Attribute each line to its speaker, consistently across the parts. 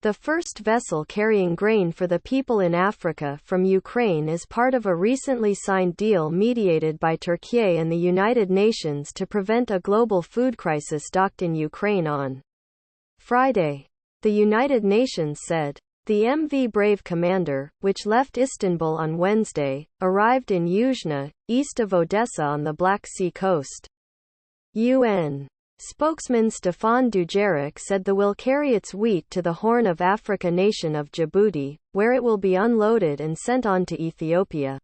Speaker 1: The first vessel carrying grain for the people in Africa from Ukraine is part of a recently signed deal mediated by Turkey and the United Nations to prevent a global food crisis docked in Ukraine on Friday. The United Nations said. The MV Brave Commander, which left Istanbul on Wednesday, arrived in Yuzhny, east of Odessa on the Black Sea coast. UN spokesman Stefan Dujarric said the will carry its wheat to the Horn of Africa nation of Djibouti, where it will be unloaded and sent on to Ethiopia.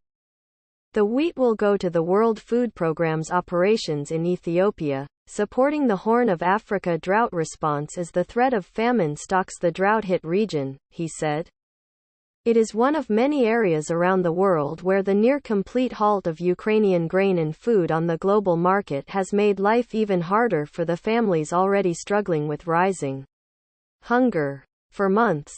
Speaker 1: The wheat will go to the World Food Programme's operations in Ethiopia, supporting the Horn of Africa drought response as the threat of famine stalks the drought-hit region, he said. It is one of many areas around the world where the near-complete halt of Ukrainian grain and food on the global market has made life even harder for the families already struggling with rising hunger. For months,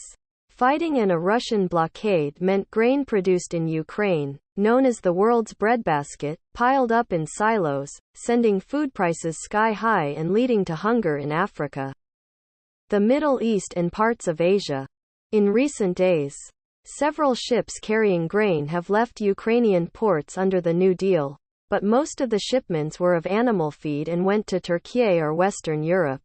Speaker 1: fighting and a Russian blockade meant grain produced in Ukraine, known as the world's breadbasket, piled up in silos, sending food prices sky high and leading to hunger in Africa, the Middle East and parts of Asia. In recent days, several ships carrying grain have left Ukrainian ports under the New Deal, but most of the shipments were of animal feed and went to Turkey or Western Europe.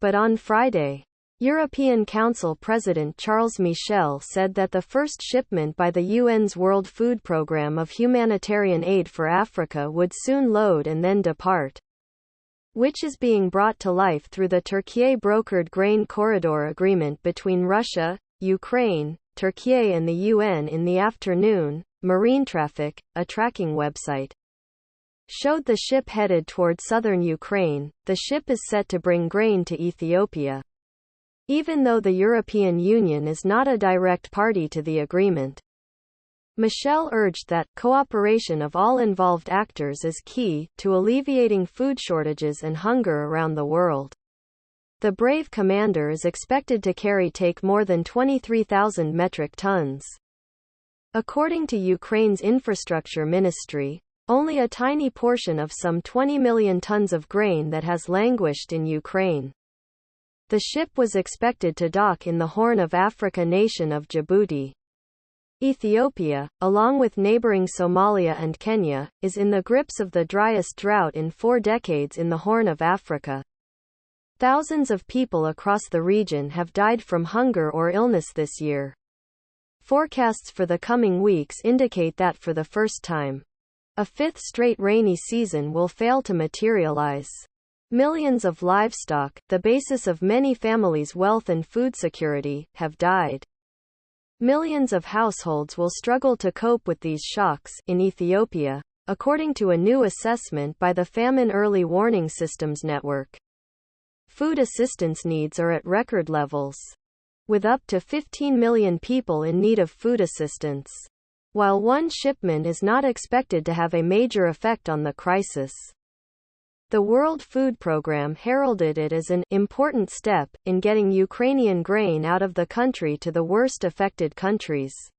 Speaker 1: But on Friday, European Council President Charles Michel said that the first shipment by the UN's World Food Programme of humanitarian aid for Africa would soon load and then depart, which is being brought to life through the Turkey-brokered grain corridor agreement between Russia, Ukraine, Turkey and the UN in the afternoon. Marine Traffic, a tracking website, showed the ship headed toward southern Ukraine. The ship is set to bring grain to Ethiopia, even though the European Union is not a direct party to the agreement. Michel urged that cooperation of all involved actors is key to alleviating food shortages and hunger around the world. The Brave Commander is expected to take more than 23,000 metric tons. According to Ukraine's infrastructure ministry, only a tiny portion of some 20 million tons of grain that has languished in Ukraine. The ship was expected to dock in the Horn of Africa nation of Djibouti. Ethiopia, along with neighboring Somalia and Kenya, is in the grips of the driest drought in 4 decades in the Horn of Africa. Thousands of people across the region have died from hunger or illness this year. Forecasts for the coming weeks indicate that for the first time, a 5th straight rainy season will fail to materialize. Millions of livestock, the basis of many families' wealth and food security, have died. Millions of households will struggle to cope with these shocks in Ethiopia, according to a new assessment by the Famine Early Warning Systems Network. Food assistance needs are at record levels, with up to 15 million people in need of food assistance. While one shipment is not expected to have a major effect on the crisis, the World Food Programme heralded it as an important step in getting Ukrainian grain out of the country to the worst affected countries.